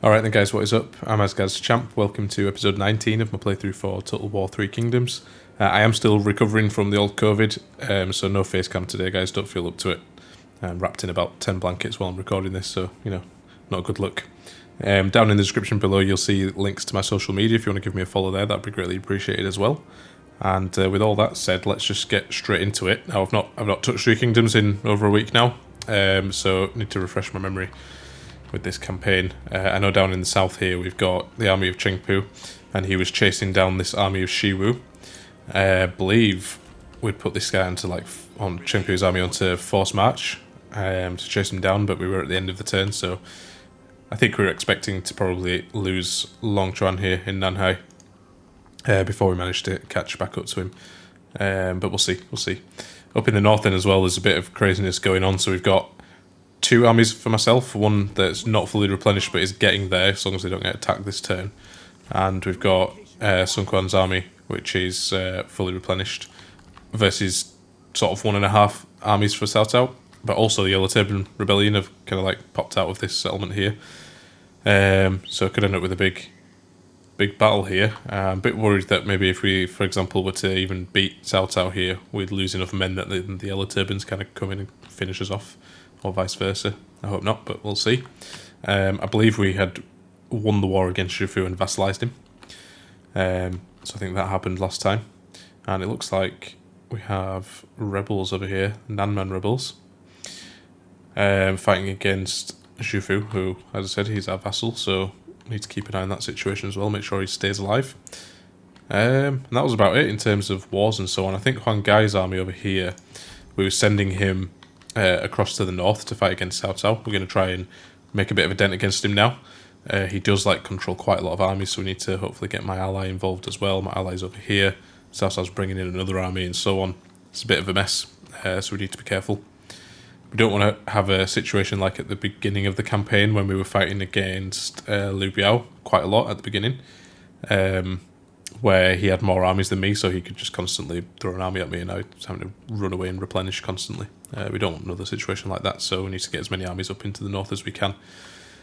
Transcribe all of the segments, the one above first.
Alright then guys, what is up? I'm AsgardsChamp. Welcome to episode 19 of my playthrough for Total War 3 Kingdoms. I am still recovering from the old COVID, so no face cam today guys, don't feel up to it. I'm wrapped in about 10 blankets while I'm recording this, so, not a good look. Down in the description below you'll see links to my social media if you want to give me a follow there, that'd be greatly appreciated as well. And with all that said, let's just get straight into it. Now I've not touched 3 Kingdoms in over a week now, so I need to refresh my memory with this campaign. I know down in the south here we've got the army of Chengpu, and he was chasing down this army of Shiwu. I believe we'd put this guy onto on Chengpu's army onto force march to chase him down, but we were at the end of the turn, so I think we were expecting to probably lose Longchuan here in Nanhai before we managed to catch back up to him. But we'll see. Up in the north then as well, there's a bit of craziness going on, so we've got 2 armies for myself, one that's not fully replenished but is getting there as long as they don't get attacked this turn. And we've got Sun Quan's army, which is fully replenished, versus sort of 1.5 armies for Cao Cao. But also the Yellow Turban Rebellion have kind of popped out of this settlement here. So it could end up with a big battle here. I'm a bit worried that maybe if we, for example, were to even beat Cao Cao here, we'd lose enough men that the Yellow Turbans kind of come in and finish us off. Or vice versa. I hope not, but we'll see. I believe we had won the war against Shufu and vassalized him. So I think that happened last time. And it looks like we have rebels over here, Nanman rebels, fighting against Shufu, who, as I said, he's our vassal, so we need to keep an eye on that situation as well, make sure he stays alive. And that was about it in terms of wars and so on. I think Huang Gai's army over here, we were sending him across to the north to fight against Cao Cao. We're going to try and make a bit of a dent against him now. He does control quite a lot of armies, so we need to hopefully get my ally involved as well. My ally's over here. Cao Cao's bringing in another army and so on. It's a bit of a mess, so we need to be careful. We don't want to have a situation like at the beginning of the campaign when we were fighting against Liu Biao quite a lot at the beginning, where he had more armies than me, so he could just constantly throw an army at me and I was having to run away and replenish constantly. We don't want another situation like that, so we need to get as many armies up into the north as we can.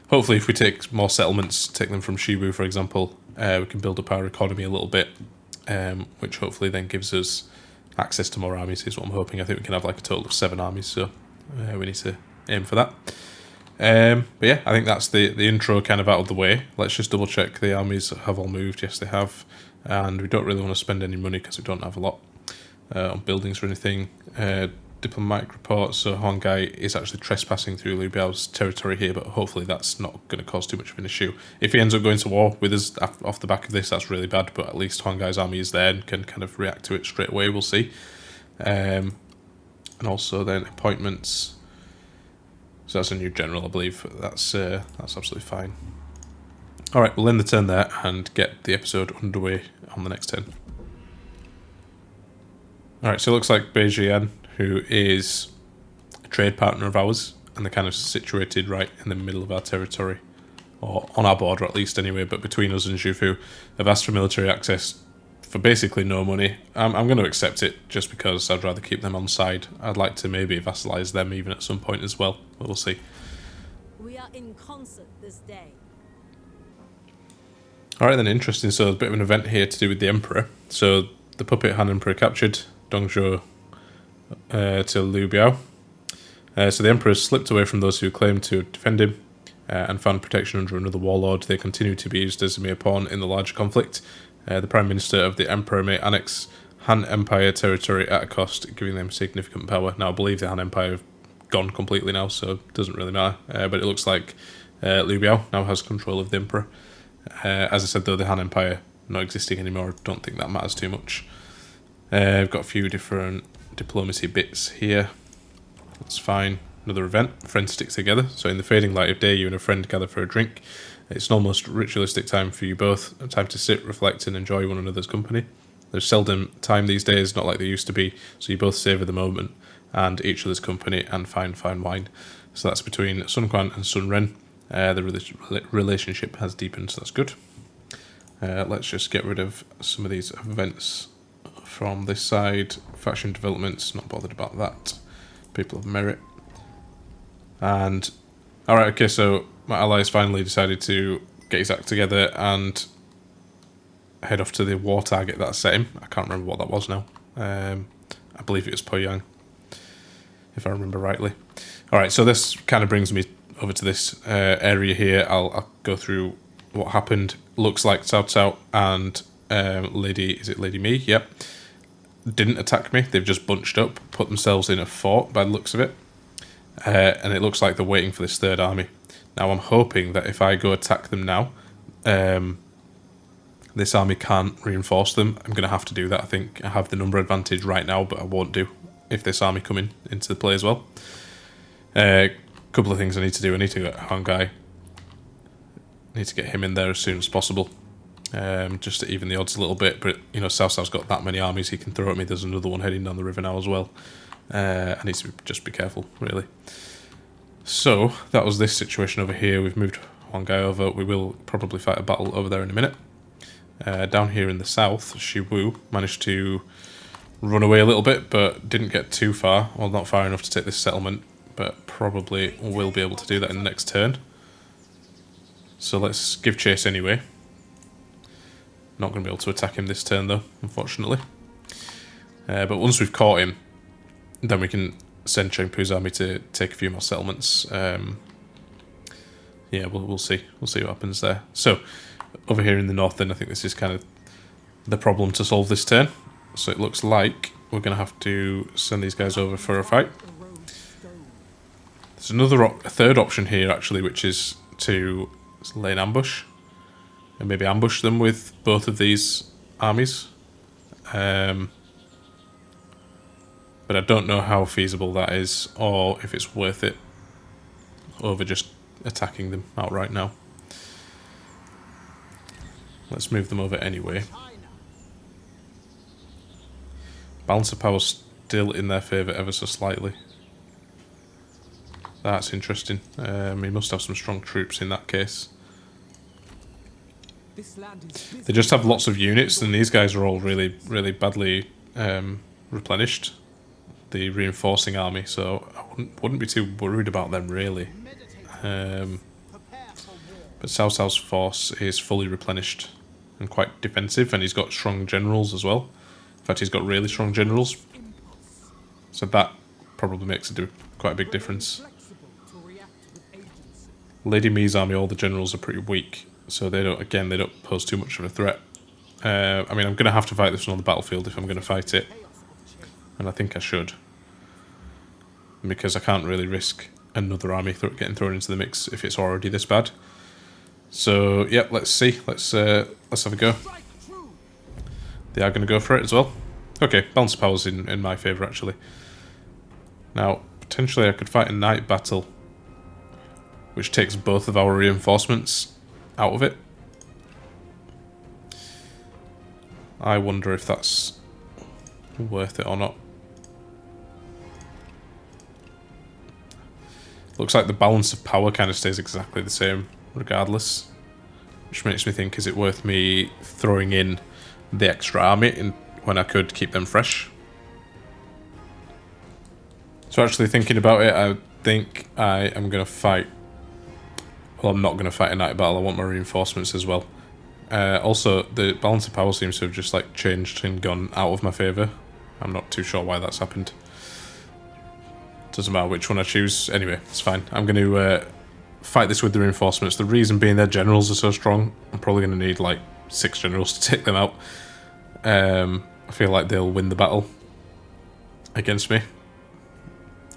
Hopefully if we take more settlements, take them from Shiwu for example, we can build up our economy a little bit, which hopefully then gives us access to more armies is what I'm hoping. I think we can have a total of 7 armies, so we need to aim for that. But yeah, I think that's the intro kind of out of the way. Let's just double check the armies have all moved. Yes, they have. And we don't really want to spend any money because we don't have a lot on buildings or anything. Diplomatic reports, so Huang Gai is actually trespassing through Liu Biao's territory here, but hopefully that's not going to cause too much of an issue. If he ends up going to war with us off the back of this, that's really bad, but at least Huang Gai's army is there and can kind of react to it straight away, we'll see. And also then appointments. So that's a new general, I believe. That's absolutely fine. Alright, we'll end the turn there and get the episode underway on the next turn. Alright, so it looks like Beijing, who is a trade partner of ours, and they're kind of situated right in the middle of our territory, or on our border at least anyway, but between us and Shufu, have asked for military access for basically no money. I'm going to accept it just because I'd rather keep them on side. I'd like to maybe vassalize them even at some point as well, but we'll see. We are in concert this day. Alright then, interesting. So a bit of an event here to do with the Emperor. So the puppet Han Emperor captured Dongzhou to Liu Biao. So the Emperor slipped away from those who claimed to defend him and found protection under another warlord. They continue to be used as a mere pawn in the larger conflict. The Prime Minister of the Emperor may annex Han Empire territory at a cost, giving them significant power. Now I believe the Han Empire have gone completely now, so it doesn't really matter. But it looks like Liu Biao now has control of the Emperor. As I said though, the Han Empire not existing anymore, I don't think that matters too much. We've got a few different diplomacy bits here. That's fine. Another event, friends stick together. So in the fading light of day, you and a friend gather for a drink. It's an almost ritualistic time for you both, a time to sit, reflect and enjoy one another's company. There's seldom time these days, not like there used to be, so you both savour the moment and each other's company and fine wine. So that's between Sun Quan and Sun Ren. The relationship has deepened, so that's good. Let's just get rid of some of these events from this side. Faction developments, not bothered about that. People of merit. And alright, okay, so my allies finally decided to get his act together and head off to the war target that I set him. I can't remember what that was now. I believe it was Poyang, if I remember rightly. Alright, so this kind of brings me over to this area here. I'll go through what happened. Looks like Cao Cao and is it Lady Mi? Yep. Didn't attack me. They've just bunched up, put themselves in a fort by the looks of it. And it looks like they're waiting for this third army. Now I'm hoping that if I go attack them now, this army can't reinforce them. I'm going to have to do that. I think I have the number advantage right now, but I won't do if this army come into the play as well. Couple of things I need to do. I need to get Huang Gai. I need to get him in there as soon as possible. Just to even the odds a little bit. But, you know, Cao Cao's got that many armies he can throw at me. There's another one heading down the river now as well. I need to just be careful, really. So, that was this situation over here. We've moved Huang Gai over. We will probably fight a battle over there in a minute. Down here in the south, Xu Wu managed to run away a little bit, but didn't get too far. Well, not far enough to take this settlement, but probably will be able to do that in the next turn. So let's give chase anyway. Not going to be able to attack him this turn, though, unfortunately. But once we've caught him, then we can send Cheng Pu's army to take a few more settlements. Yeah, we'll see. We'll see what happens there. So, over here in the north, then, I think this is kind of the problem to solve this turn. So it looks like we're going to have to send these guys over for a fight. There's a third option here, actually, which is to lay an ambush. And maybe ambush them with both of these armies. But I don't know how feasible that is, or if it's worth it over just attacking them outright now. Let's move them over anyway. Balance of power still in their favour ever so slightly. That's interesting. He must have some strong troops in that case. They just have lots of units, and these guys are all really, really badly replenished. The reinforcing army, so I wouldn't be too worried about them really. But Cao Cao's force is fully replenished and quite defensive, and he's got strong generals as well. In fact, he's got really strong generals, so that probably makes quite a big difference. Lady Mi's army, all the generals are pretty weak, so they don't pose too much of a threat. I mean, I'm going to have to fight this one on the battlefield if I'm going to fight it. And I think I should, because I can't really risk another army getting thrown into the mix if it's already this bad. So yeah, let's see. Let's have a go. They are going to go for it as well. Okay, balance of power's in my favour actually. Now potentially I could fight a night battle, which takes both of our reinforcements out of it. I wonder if that's worth it or not. Looks like the balance of power kind of stays exactly the same regardless, which makes me think, is it worth me throwing in the extra army when I could keep them fresh? So actually thinking about it, I think I am going to fight. Well, I'm not going to fight a night battle. I want my reinforcements as well. Also, the balance of power seems to have just like changed and gone out of my favour. I'm not too sure why that's happened. Doesn't matter which one I choose. Anyway, it's fine. I'm going to fight this with the reinforcements. The reason being their generals are so strong. I'm probably going to need like 6 generals to take them out. I feel like they'll win the battle against me.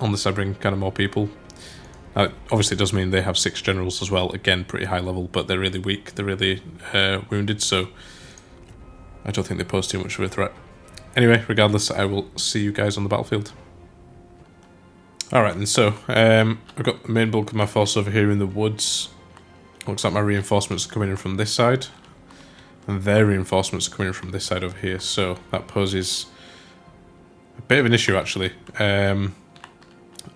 Unless I bring kind of more people. Obviously it does mean they have 6 generals as well. Again, pretty high level, but they're really weak. They're really wounded, so I don't think they pose too much of a threat. Anyway, regardless, I will see you guys on the battlefield. Alright then, so I've got the main bulk of my force over here in the woods. Looks like my reinforcements are coming in from this side. And their reinforcements are coming in from this side over here, so that poses a bit of an issue actually.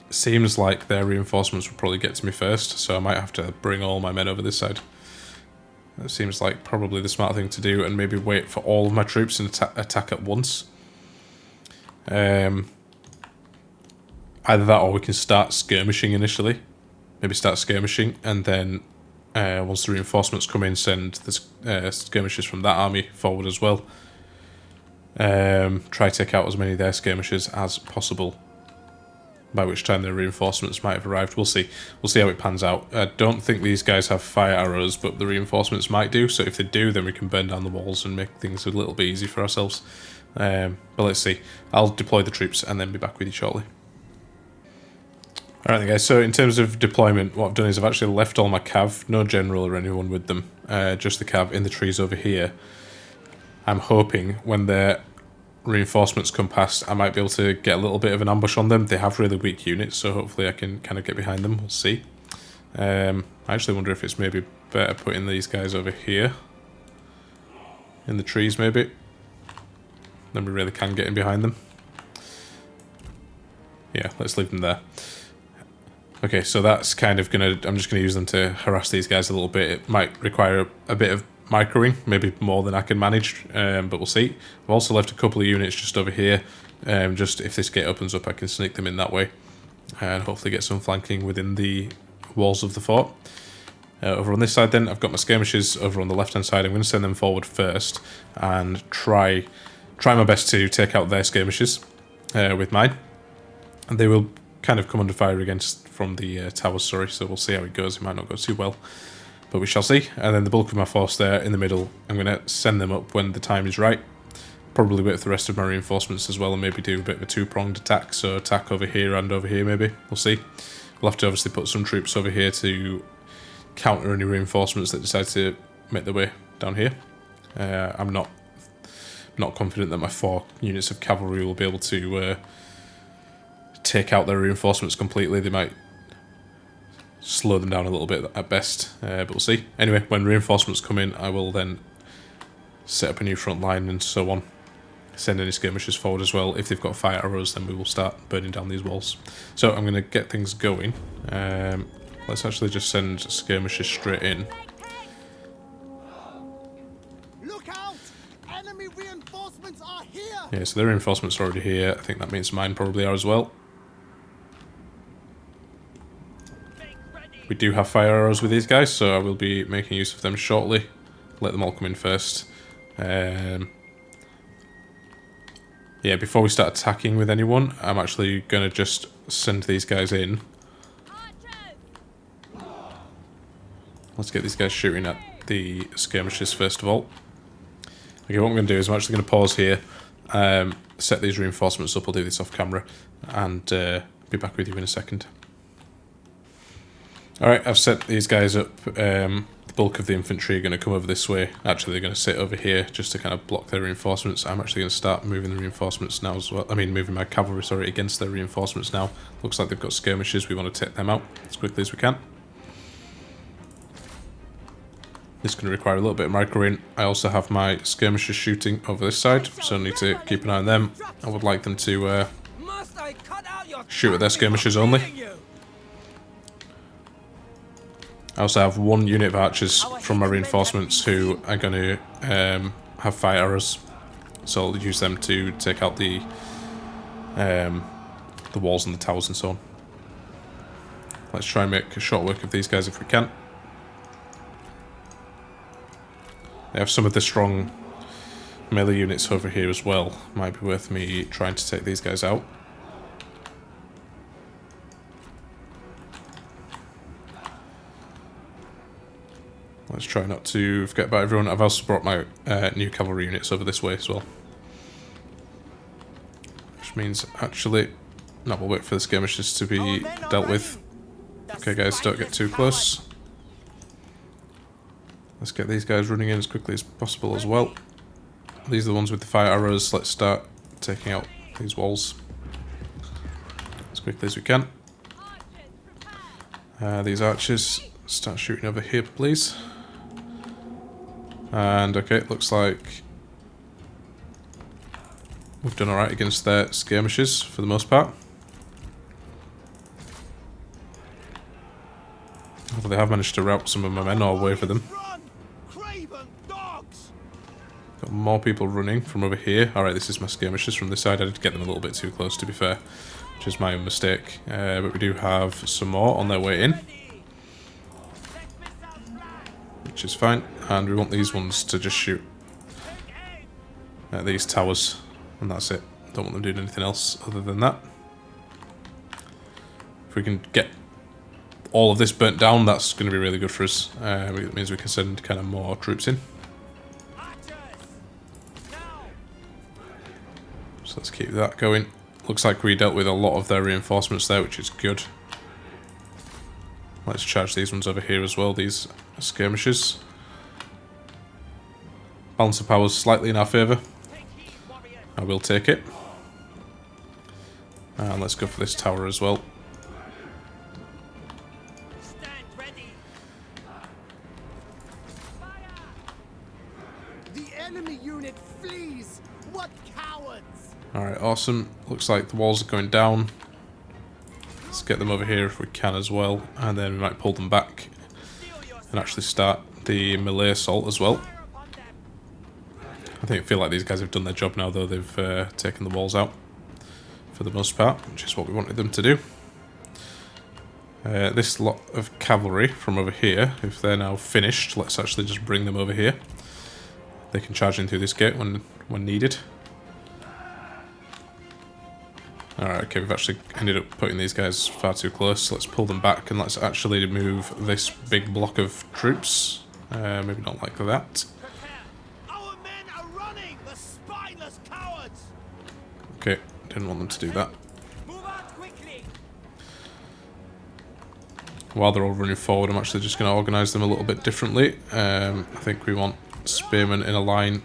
Seems like their reinforcements will probably get to me first, so I might have to bring all my men over this side. That seems like probably the smart thing to do, and maybe wait for all of my troops and attack at once. Either that, or we can start skirmishing initially. Maybe start skirmishing and then once the reinforcements come in, send the skirmishers from that army forward as well. Try to take out as many of their skirmishers as possible, by which time the reinforcements might have arrived. We'll see. We'll see how it pans out. I don't think these guys have fire arrows, but the reinforcements might do, so if they do, then we can burn down the walls and make things a little bit easy for ourselves. But let's see. I'll deploy the troops and then be back with you shortly. Alright then guys, so in terms of deployment, what I've done is I've actually left all my cav, no general or anyone with them, just the cav in the trees over here. I'm hoping when their reinforcements come past, I might be able to get a little bit of an ambush on them. They have really weak units, so hopefully I can kind of get behind them. We'll see. I actually wonder if it's maybe better putting these guys over here. In the trees, maybe. Then we really can get in behind them. Yeah, let's leave them there. Okay, so that's kind of gonna... I'm just gonna use them to harass these guys a little bit. It might require a bit of microing, maybe more than I can manage, but we'll see. I've also left a couple of units just over here. Just if this gate opens up, I can sneak them in that way. And hopefully get some flanking within the walls of the fort. Over on this side then, I've got my skirmishers over on the left-hand side. I'm going to send them forward first and try my best to take out their skirmishers with mine. And they will kind of come under fire against from the towers, sorry, so we'll see how it goes. It might not go too well, but we shall see. And then the bulk of my force there in the middle, I'm going to send them up when the time is right. Probably wait for the rest of my reinforcements as well and maybe do a bit of a two-pronged attack, so attack over here and over here maybe. We'll see. We'll have to obviously put some troops over here to counter any reinforcements that decide to make their way down here. I'm not confident that my 4 units of cavalry will be able to take out their reinforcements completely. They might slow them down a little bit at best, but we'll see. Anyway, when reinforcements come in, I will then set up a new front line and so on. Send any skirmishers forward as well. If they've got fire arrows, then we will start burning down these walls. So I'm going to get things going. Let's actually just send skirmishers straight in. Look out! Enemy reinforcements are here. Yeah, so their reinforcements are already here. I think that means mine probably are as well. We do have fire arrows with these guys, so I will be making use of them shortly. Let them all come in first. Yeah, before we start attacking with anyone, I'm actually going to just send these guys in. Let's get these guys shooting at the skirmishers first of all. Okay, what I'm going to do is I'm actually going to pause here, set these reinforcements up. I'll do this off camera, and be back with you in a second. Alright, I've set these guys up. The bulk of the infantry are going to come over this way. Actually, they're going to sit over here just to kind of block their reinforcements. I'm actually going to start moving the reinforcements now as well. I mean, moving my cavalry, sorry, against their reinforcements now. Looks like they've got skirmishers. We want to take them out as quickly as we can. This is going to require a little bit of microing. I also have my skirmishers shooting over this side, so I need to keep an eye on them. I would like them to shoot at their skirmishers only. I also have 1 unit of archers from my reinforcements who are going to have fire arrows, so I'll use them to take out the walls and the towers and so on. Let's try and make a short work of these guys if we can. They have some of the strong melee units over here as well. Might be worth me trying to take these guys out. Let's try not to forget about everyone. I've also brought my new cavalry units over this way as well. Which means, actually... No, we'll wait for the skirmishers to be dealt with. Okay guys, don't get too close. Let's get these guys running in as quickly as possible as well. These are the ones with the fire arrows. Let's start taking out these walls as quickly as we can. These archers, start shooting over here please. And okay, it looks like we've done alright against their skirmishers for the most part. Although they have managed to rout some of my men all away for them. Got more people running from over here. Alright, this is my skirmishers from this side. I did get them a little bit too close to be fair, which is my own mistake. But we do have some more on their way in. which is fine. And we want these ones to just shoot at these towers, and that's it. Don't want them doing anything else other than that. If we can get all of this burnt down, that's going to be really good for us. It means we can send kind of more troops in. So let's keep that going. Looks like we dealt with a lot of their reinforcements there, which is good. Let's charge these ones over here as well, these skirmishers. Balance of power slightly in our favour. I will take it. And let's go for this tower as well. The enemy unit flees. What cowards! Alright, awesome. Looks like the walls are going down. Let's get them over here if we can as well. And then we might pull them back and actually start the melee assault as well. I feel like these guys have done their job now, though. They've taken the walls out for the most part, which is what we wanted them to do. This lot of cavalry from over here, if they're now finished, let's actually just bring them over here. They can charge in through this gate when needed. Alright, okay, we've actually ended up putting these guys far too close. Let's pull them back and let's actually move this big block of troops. Maybe not like that. Our men are running, the spineless cowards! Okay, didn't want them to do that. Move out quickly! While they're all running forward, I'm actually just going to organise them a little bit differently. I think we want spearmen in a line.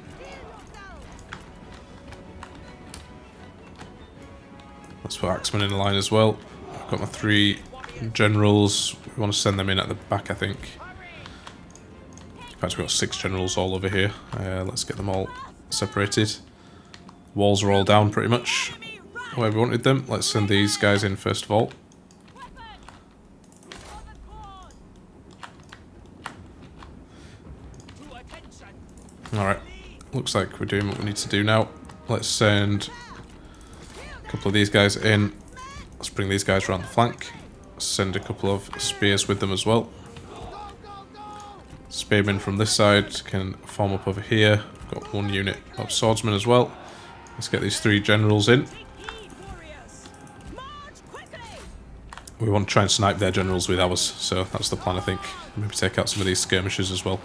Let's put axemen in a line as well. I've got my 3 generals. We want to send them in at the back, I think. In fact, we've got 6 generals all over here. Let's get them all separated. Walls are all down pretty much where we wanted them. Let's send these guys in first of all. Alright, looks like we're doing what we need to do now. Let's send a couple of these guys in. Let's bring these guys around the flank. Send a couple of spears with them as well. Spearmen from this side can form up over here. Got 1 unit of swordsmen as well. Let's get these 3 generals in. We want to try and snipe their generals with ours, so that's the plan, I think. Maybe take out some of these skirmishers as well.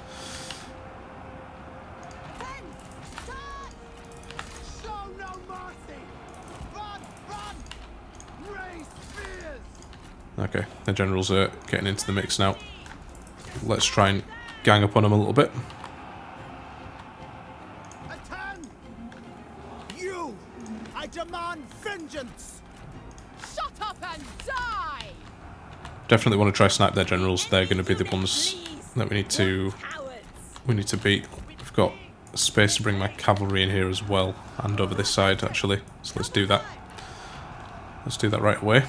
Okay, the generals are getting into the mix now. Let's try and gang up on them a little bit. Attend! You! I demand vengeance! Shut up and die! Definitely want to try snipe their generals. They're going to be the ones that we need to beat. We've got space to bring my cavalry in here as well, and over this side actually. So let's do that. Let's do that right away.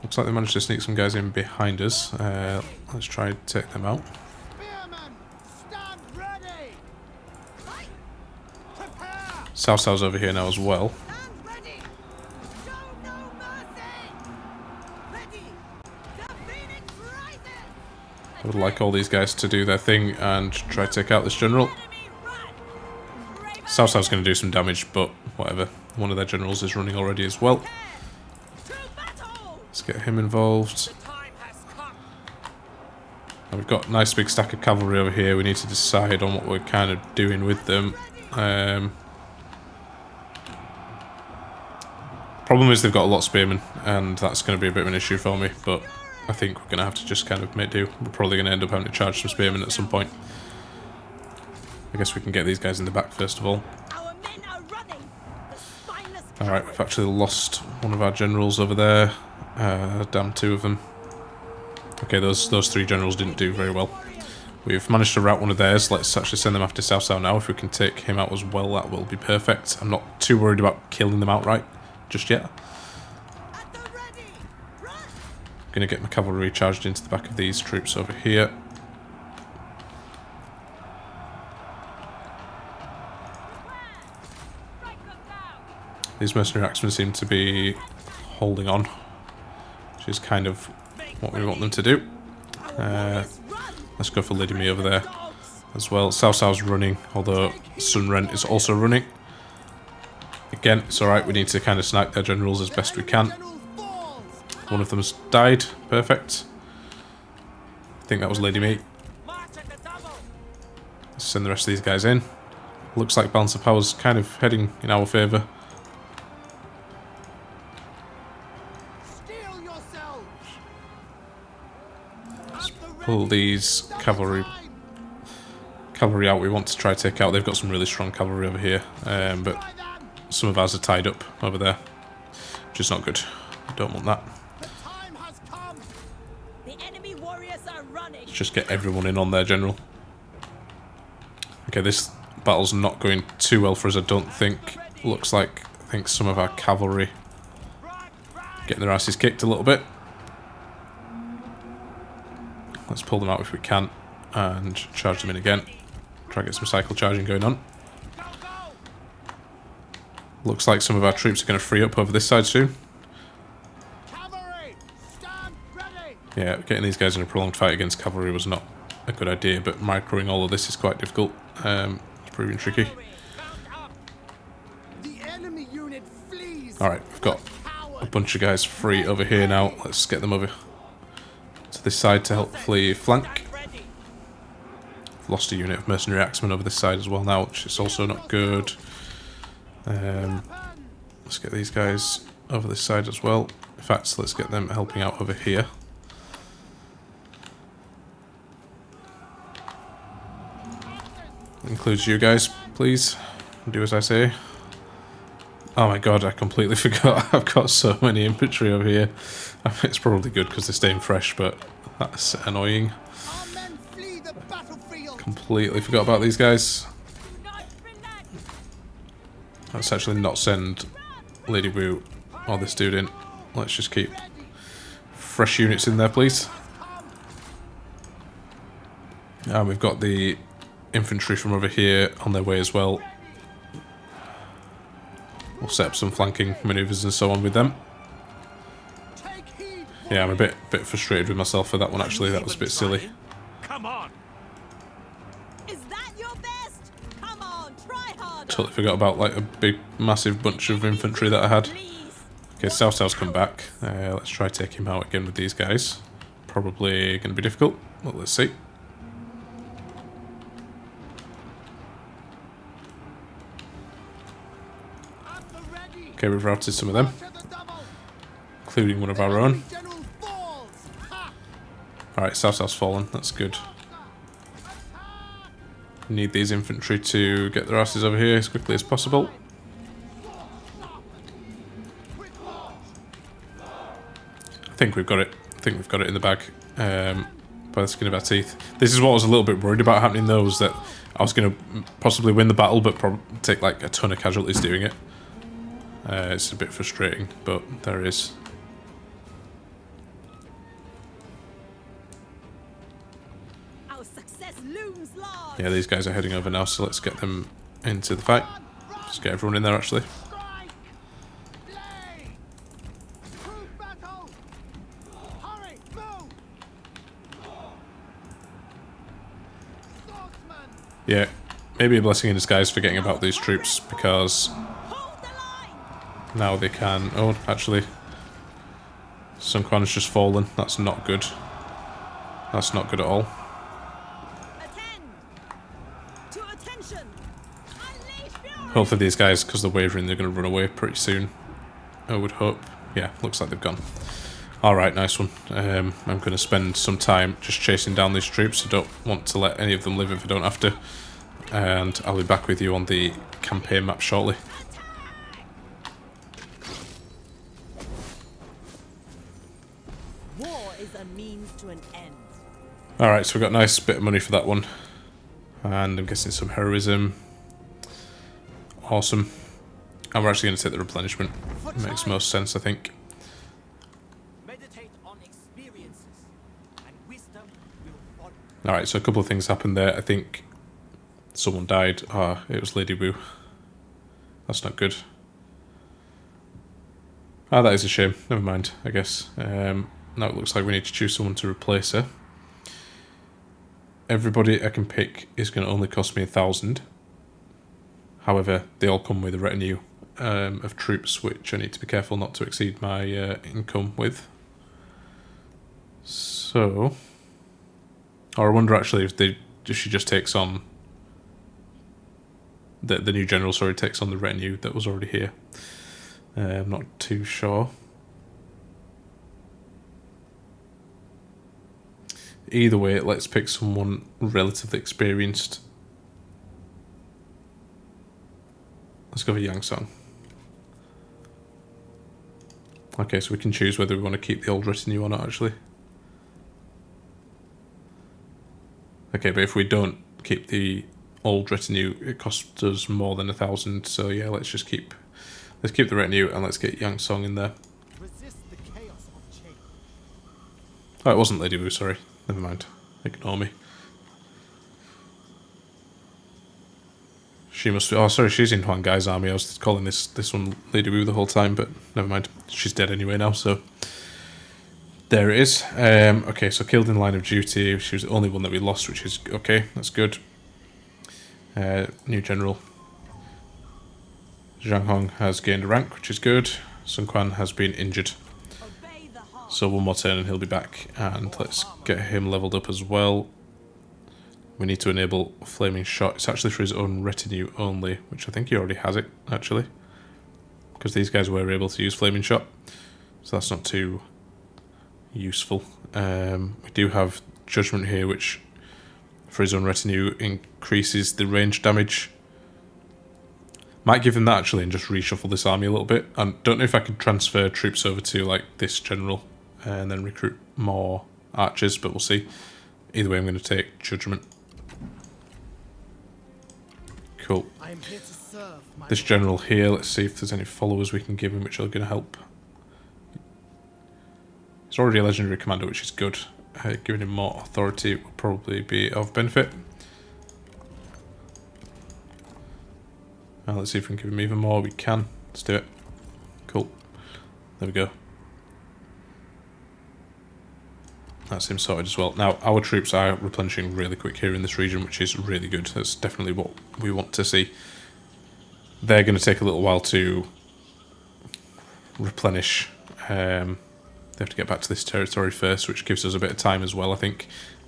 Looks like they managed to sneak some guys in behind us. Let's try and take them out. South's over here now as well. I would like all these guys to do their thing and try to take out this general. South's going to do some damage, but whatever. One of their generals is running already as well. Let's get him involved. And we've got a nice big stack of cavalry over here. We need to decide on what we're kind of doing with them. Problem is they've got a lot of spearmen, and that's going to be a bit of an issue for me, but I think we're going to have to just kind of make do. We're probably going to end up having to charge some spearmen at some point. I guess we can get these guys in the back first of all. Alright, we've actually lost one of our generals over there. Damn, 2 of them. Okay, those 3 generals didn't do very well. We've managed to rout one of theirs. Let's actually send them after South now. If we can take him out as well, that will be perfect. I'm not too worried about killing them outright just yet. Gonna get my cavalry charged into the back of these troops over here. These mercenary axemen seem to be holding on, which is kind of what we want them to do. Let's go for Lady Me over there as well. Cao Cao's running, although Sun Jian is also running. Again, it's alright, we need to kind of snipe their generals as best we can. One of them's died. Perfect. I think that was Lady Me. Let's send the rest of these guys in. Looks like balance of power's kind of heading in our favour. Let's pull these cavalry out. We want to try to take out. They've got some really strong cavalry over here, but some of ours are tied up over there, which is not good. Don't want that. Let's just get everyone in on their general. Okay, this battle's not going too well for us, I don't think. Looks like, I think some of our cavalry getting their asses kicked a little bit. Let's pull them out if we can and charge them in again. Try and get some cycle charging going on. Looks like some of our troops are going to free up over this side soon. Yeah, getting these guys in a prolonged fight against cavalry was not a good idea, but microing all of this is quite difficult. It's proving tricky. Alright, we've got a bunch of guys free over here now. Let's get them over to this side to helpfully flank. We've lost a unit of mercenary axemen over this side as well now, which is also not good. Let's get these guys over this side as well. In fact, let's get them helping out over here. Includes you guys, please. Do as I say. Oh my god, I completely forgot. I've got so many infantry over here. I think it's probably good because they're staying fresh, but that's annoying. Completely forgot about these guys. Let's actually not send Lady Wu or this dude in. Let's just keep fresh units in there, please. And we've got the infantry from over here on their way as well. We'll set up some flanking maneuvers and so on with them. Yeah, I'm a bit frustrated with myself for that one actually. That was a bit silly. Come on. Is that your best? Come on, try harder. Totally forgot about like a big massive bunch of infantry that I had. Okay, Cao Cao's come back. Let's try take him out again with these guys. Probably going to be difficult, but let's see. Okay, we've routed some of them, including one of our own. Alright, Cao Cao's fallen, that's good. Need these infantry to get their asses over here as quickly as possible. I think we've got it. I think we've got it in the bag by the skin of our teeth. This is what I was a little bit worried about happening though, was that I was going to possibly win the battle but probably take like a ton of casualties doing it. It's a bit frustrating, but there it is. Our success looms large. Yeah, these guys are heading over now, so let's get them into the fight. Let's get everyone in there, actually. Yeah, maybe a blessing in disguise forgetting about these troops, because now they can... Oh, actually, Sun Quan's just fallen. That's not good. That's not good at all. Hopefully these guys, because they're wavering, they're going to run away pretty soon. I would hope. Yeah, looks like they've gone. Alright, nice one. I'm going to spend some time just chasing down these troops. I don't want to let any of them live if I don't have to. And I'll be back with you on the campaign map shortly. War is a means to an end. Alright, so we've got a nice bit of money for that one. And I'm guessing some heroism. Awesome. And we're actually going to take the replenishment. Makes most sense, I think. Alright, so a couple of things happened there. I think someone died. Ah, it was Lady Wu. That's not good. Ah, that is a shame. Never mind, I guess. Now it looks like we need to choose someone to replace her. Everybody I can pick is going to only cost me 1,000. However, they all come with a retinue of troops, which I need to be careful not to exceed my income with. So, or I wonder actually if she just takes on the new general. Sorry, takes on the retinue that was already here. I'm not too sure. Either way, let's pick someone relatively experienced. Let's go for Yang Song. Okay, so we can choose whether we want to keep the old retinue or not, actually. Okay, but if we don't keep the old retinue, it costs us more than 1,000. So yeah, let's keep the retinue and let's get Yang Song in there. Resist the chaos of change. Oh, it wasn't Lady Wu, sorry. Never mind. Ignore me. She must be... Oh, sorry, she's in Huang Gai's army. I was calling this one Lady Wu the whole time, but never mind. She's dead anyway now, so... There it is. Okay, so killed in line of duty. She was the only one that we lost, which is... Okay, that's good. New general. Zhang Hong has gained a rank, which is good. Sun Quan has been injured. Obey the heart. So one more turn and he'll be back. And let's get him leveled up as well. We need to enable Flaming Shot. It's actually for his own retinue only, which I think he already has it, actually. Because these guys were able to use Flaming Shot. So that's not too useful. We do have Judgment here, which for his own retinue increases the range damage. Might give him that actually and just reshuffle this army a little bit. I don't know if I could transfer troops over to like this general and then recruit more archers, but we'll see. Either way, I'm going to take Judgment. Cool. I am here to serve my This general here, let's see if there's any followers we can give him which are going to help. He's already a legendary commander, which is good. Giving him more authority will probably be of benefit. Let's see if we can give him even more. We can. Let's do it. Cool. There we go. That's him sorted as well. Now, our troops are replenishing really quick here in this region, which is really good. That's definitely what we want to see. They're going to take a little while to replenish. They have to get back to this territory first, which gives us a bit of time as well, I think.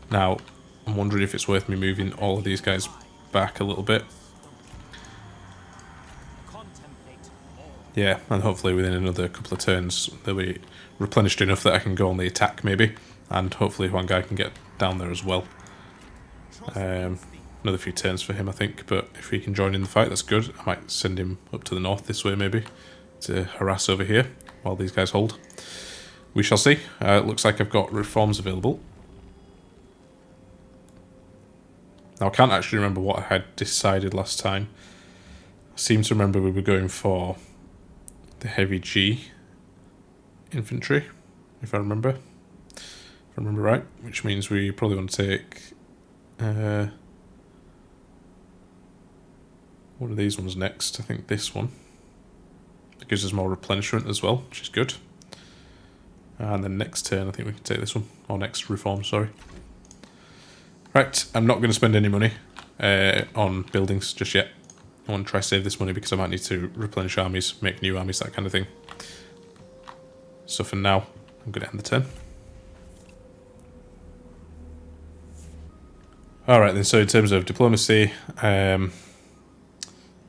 Now, I'm wondering if it's worth me moving all of these guys back a little bit. Yeah, and hopefully within another couple of turns they'll be replenished enough that I can go on the attack maybe. And hopefully Huang Gai can get down there as well. Another few turns for him I think, but if he can join in the fight that's good. I might send him up to the north this way maybe to harass over here while these guys hold. We shall see. It looks like I've got reforms available. Now I can't actually remember what I had decided last time. I seem to remember we were going for the heavy G infantry, if I remember right, which means we probably want to take one of these ones next. I think this one. It gives us more replenishment as well, which is good. And then next turn I think we can take this one, or next reform, sorry. Right, I'm not going to spend any money on buildings just yet. I want to try to save this money because I might need to replenish armies, make new armies, that kind of thing. So for now, I'm going to end the turn. Alright then, so in terms of diplomacy, okay,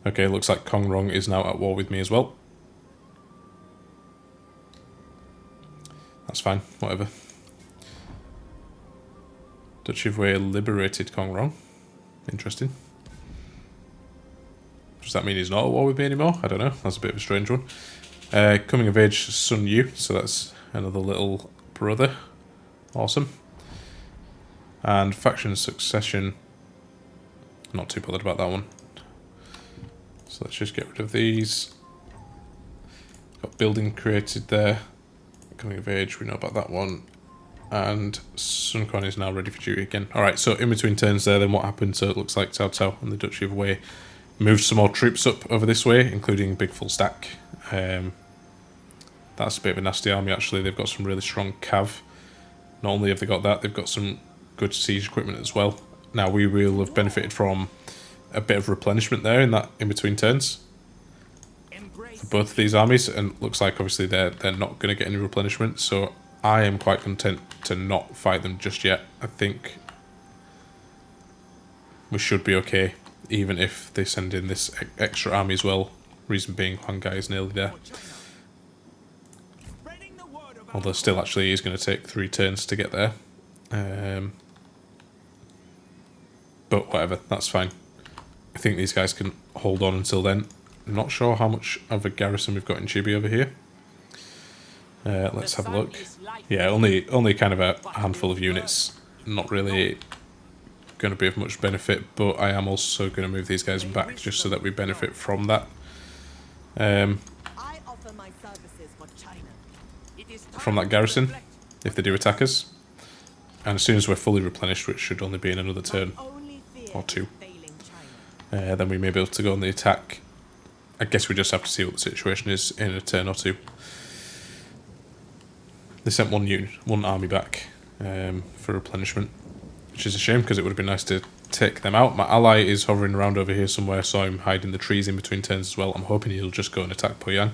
looks like Kong Rong is now at war with me as well. That's fine, whatever. Duchy of Wei liberated Kong Rong. Interesting. Does that mean he's not at war with me anymore? I don't know. That's a bit of a strange one. Coming of age, Sun Yu. So that's another little brother. Awesome. And faction succession. Not too bothered about that one. So let's just get rid of these. Got building created there. Coming of age, we know about that one. And Sun Quan is now ready for duty again. Alright, so in between turns there, then what happened? So it looks like Cao Cao and the Duchy of Wei moved some more troops up over this way, including Big Full Stack. That's a bit of a nasty army actually. They've got some really strong cav. Not only have they got that, they've got some good siege equipment as well. Now we will have benefited from a bit of replenishment there in that in between turns for both of these armies, and looks like obviously they're not going to get any replenishment, so I am quite content to not fight them just yet. I think we should be okay, even if they send in this extra army as well. Reason being, Huang Gai is nearly there. Although still actually is going to take 3 turns to get there. But whatever, that's fine. I think these guys can hold on until then. I'm not sure how much of a garrison we've got in Chibi over here. Let's have a look. Yeah, only kind of a handful of units. Not really going to be of much benefit, but I am also going to move these guys back just so that we benefit from that. From that garrison, if they do attack us. And as soon as we're fully replenished, which should only be in another turn or 2, then we may be able to go on the attack. I guess we just have to see what the situation is in a turn or 2. They sent one army back for replenishment, which is a shame because it would have been nice to take them out. My ally is hovering around over here somewhere, so I'm hiding the trees in between turns as well. I'm hoping he'll just go and attack Poyang.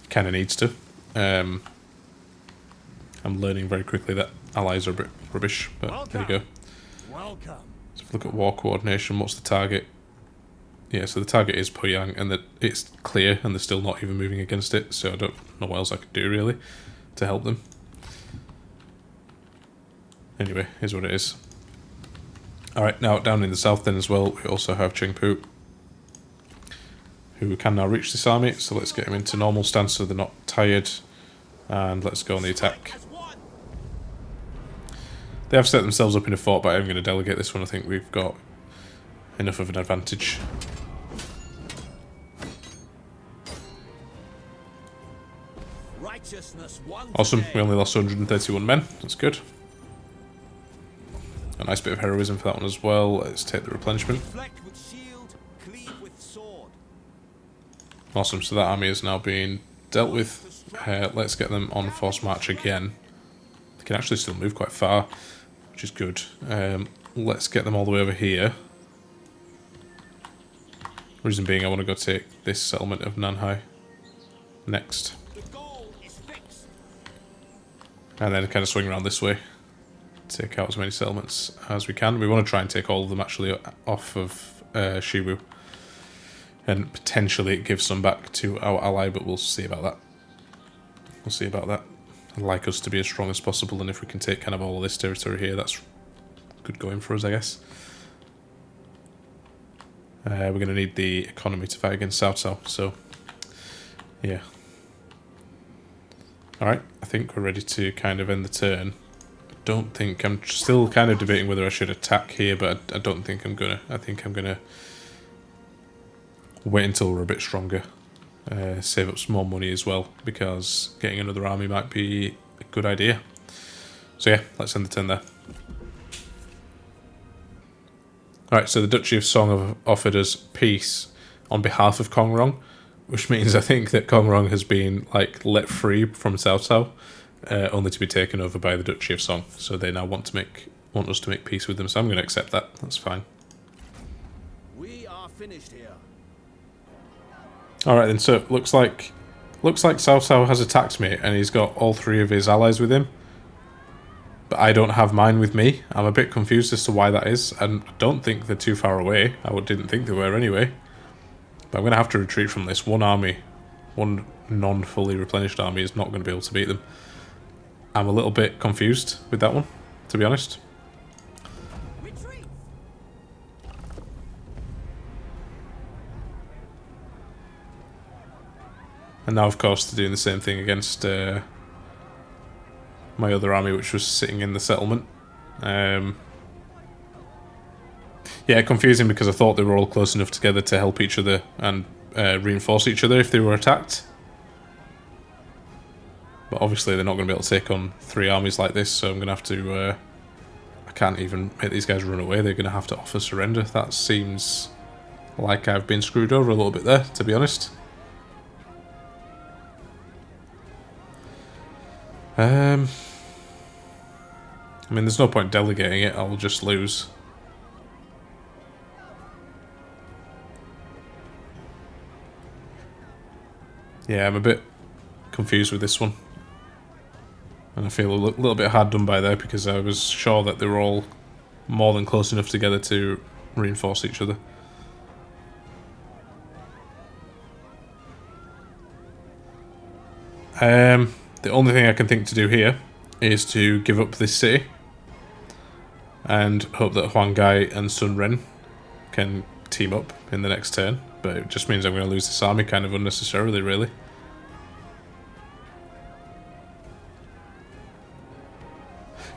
Kind of needs to. I'm learning very quickly that allies are a bit rubbish, but there you go. Welcome. So if we look at war coordination, what's the target? Yeah, so the target is Poyang, and that it's clear, and they're still not even moving against it, so I don't know what else I could do, really, to help them. Anyway, here's what it is. Alright, now down in the south then as well, we also have Chengpu, who can now reach this army, so let's get him into normal stance so they're not tired, and let's go on the attack. They have set themselves up in a fort, but I'm going to delegate this one. I think we've got enough of an advantage. Awesome, we only lost 131 men, that's good. A nice bit of heroism for that one as well. Let's take the replenishment. Awesome, so that army is now being dealt with. Let's get them on force march again. They can actually still move quite far, which is good. Let's get them all the way over here. Reason being, I want to go take this settlement of Nanhai next. And then kind of swing around this way. Take out as many settlements as we can. We want to try and take all of them actually off of Shiwu. And potentially it gives some back to our ally, but we'll see about that. We'll see about that. I'd like us to be as strong as possible, and if we can take kind of all of this territory here, that's good going for us, I guess. We're going to need the economy to fight against Cao Cao, so yeah. Alright, I think we're ready to kind of end the turn. Don't think, I'm still kind of debating whether I should attack here, but I don't think I'm gonna. I think I'm gonna wait until we're a bit stronger. Save up some more money as well, because getting another army might be a good idea. So yeah, let's end the turn there. Alright, so the Duchy of Song have offered us peace on behalf of Kongrong, which means I think that Kongrong has been like let free from Cao Cao, only to be taken over by the Duchy of Song. So they now want us to make peace with them. So I'm going to accept that. That's fine. We are finished here. All right then. So it looks like Cao Cao has attacked me, and he's got all 3 of his allies with him. But I don't have mine with me. I'm a bit confused as to why that is, and I don't think they're too far away. I didn't think they were anyway. But I'm going to have to retreat from this. One army, one non-fully replenished army is not going to be able to beat them. I'm a little bit confused with that one, to be honest. Retreat. And now, of course, they're doing the same thing against my other army, which was sitting in the settlement. Yeah, confusing because I thought they were all close enough together to help each other and reinforce each other if they were attacked. But obviously they're not going to be able to take on 3 armies like this, so I'm going to have to... I can't even make these guys run away. They're going to have to offer surrender. That seems like I've been screwed over a little bit there, to be honest. I mean, there's no point delegating it, I'll just lose. Yeah, I'm a bit confused with this one. And I feel a little bit hard done by there because I was sure that they were all more than close enough together to reinforce each other. The only thing I can think to do here is to give up this city and hope that Huang Gai and Sun Ren can team up in the next turn, but it just means I'm going to lose this army kind of unnecessarily, really.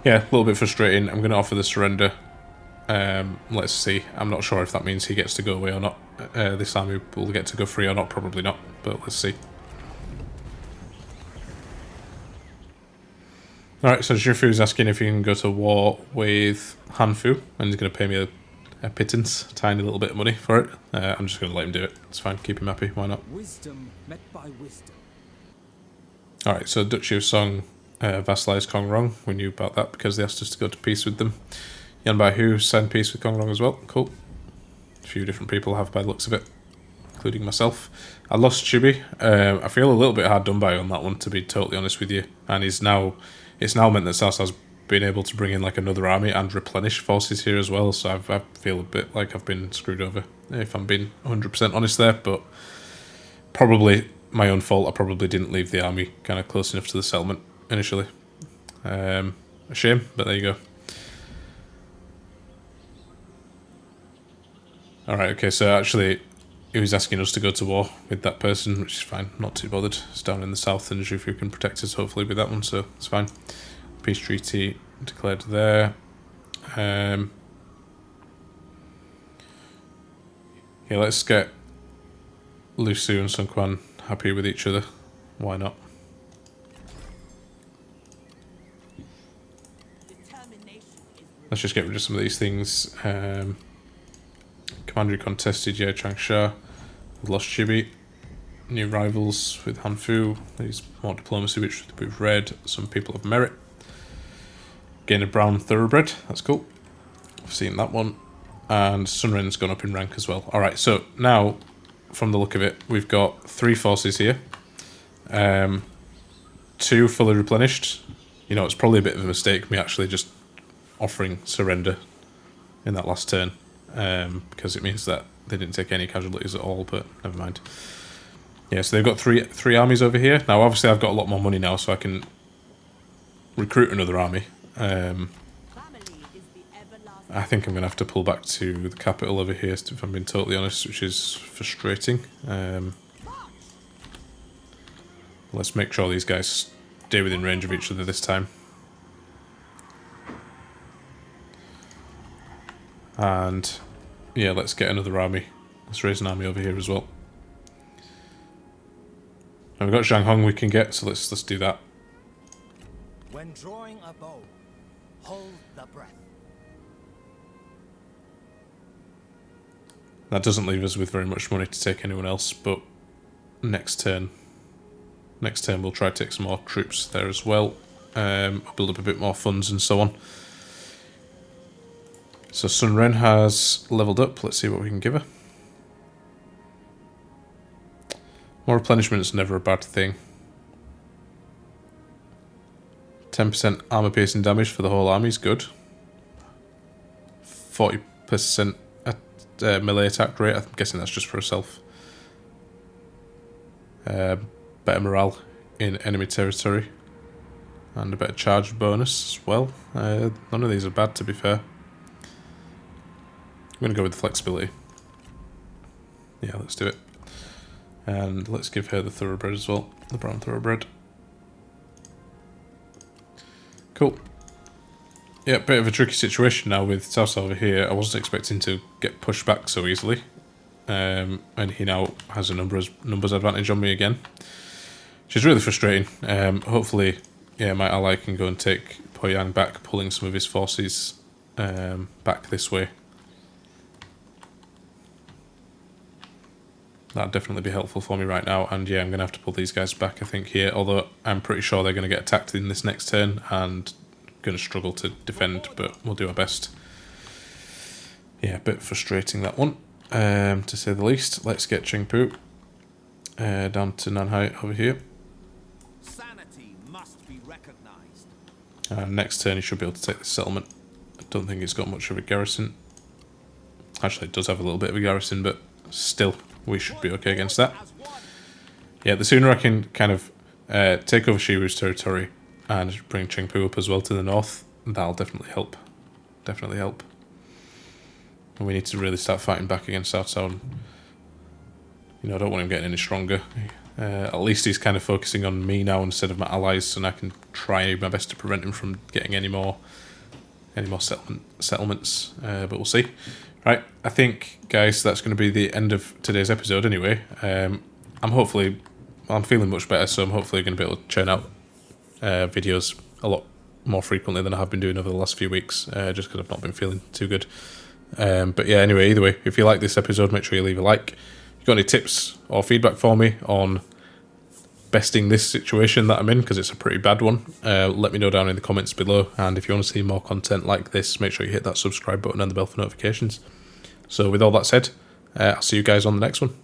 Yeah, a little bit frustrating. I'm going to offer the surrender. Let's see. I'm not sure if that means he gets to go away or not. This army will get to go free or not. Probably not, but let's see. Alright, so Zhifu's asking if he can go to war with Hanfu, and he's going to pay me a pittance, a tiny little bit of money for it. I'm just going to let him do it. It's fine. Keep him happy. Why not? Wisdom met by wisdom. Alright, so Duchy of Song vassalized Kong Rong. We knew about that because they asked us to go to peace with them. Yan Bai Hu signed peace with Kong Rong as well. Cool. A few different people have by the looks of it, including myself. I lost Chibi. I feel a little bit hard done by on that one, to be totally honest with you. And it's now meant that Cao Cao's been able to bring in like another army and replenish forces here as well. So I feel a bit like I've been screwed over, if I'm being 100% honest there. But probably my own fault. I probably didn't leave the army kind of close enough to the settlement initially. A shame, but there you go. Alright, okay, so actually he was asking us to go to war with that person, which is fine, not too bothered. It's down in the south and Zhufu can protect us hopefully with that one, so it's fine. Peace treaty declared there. Yeah, let's get Lu Su and Sun Quan happy with each other. Why not? Let's just get rid of some of these things. Commandery contested, yeah, Changsha. We've lost Chibi. New rivals with Hanfu. There's more diplomacy, which we've read. Some people of merit. Gain a brown thoroughbred. That's cool. I've seen that one. And Sunren's gone up in rank as well. Alright, so now, from the look of it, we've got 3 forces here. 2 fully replenished. You know, it's probably a bit of a mistake me actually just offering surrender in that last turn. Because it means that they didn't take any casualties at all, but never mind. Yeah, so they've got three armies over here. Now, obviously, I've got a lot more money now, so I can recruit another army. I think I'm going to have to pull back to the capital over here, if I'm being totally honest, which is frustrating. Let's make sure these guys stay within range of each other this time. And yeah, let's get another army. Let's raise an army over here as well. And we've got Zhang Hong we can get, so let's do that. When drawing a bow, hold the breath. That doesn't leave us with very much money to take anyone else, but next turn we'll try to take some more troops there as well. Build up a bit more funds and so on. So Sun Ren has leveled up. Let's see what we can give her. More replenishment is never a bad thing. 10% armor piercing damage for the whole army is good. 40% melee attack rate. I'm guessing that's just for herself. Better morale in enemy territory. And a better charge bonus as well. None of these are bad, to be fair. I'm going to go with the flexibility. Yeah, let's do it. And let's give her the thoroughbred as well. The brown thoroughbred. Cool. Yeah, bit of a tricky situation now with Cao Cao over here. I wasn't expecting to get pushed back so easily. And he now has a numbers advantage on me again. Which is really frustrating. Hopefully, yeah, my ally can go and take Poyang back, pulling some of his forces back this way. That'd definitely be helpful for me right now, and yeah, I'm going to have to pull these guys back, I think, here, although I'm pretty sure they're going to get attacked in this next turn, and going to struggle to defend, but we'll do our best. Yeah, a bit frustrating that one, to say the least. Let's get Chengpu down to Nanhai over here. Sanity must be recognized. Next turn he should be able to take this settlement. I don't think it's got much of a garrison. Actually, it does have a little bit of a garrison, but still, we should be okay against that. Yeah, the sooner I can kind of take over Shiru's territory and bring Chengpu up as well to the north, that'll definitely help. Definitely help. And we need to really start fighting back against South Town. You know, I don't want him getting any stronger. At least he's kind of focusing on me now instead of my allies, and I can try my best to prevent him from getting any more settlements. But we'll see. Right, I think, guys, that's going to be the end of today's episode anyway. I'm feeling much better, so I'm hopefully going to be able to churn out videos a lot more frequently than I have been doing over the last few weeks, just because I've not been feeling too good. But yeah, anyway, either way, if you like this episode, make sure you leave a like. If you've got any tips or feedback for me on besting this situation that I'm in, because it's a pretty bad one, let me know down in the comments below. And if you want to see more content like this, make sure you hit that subscribe button and the bell for notifications. So with all that said, I'll see you guys on the next one.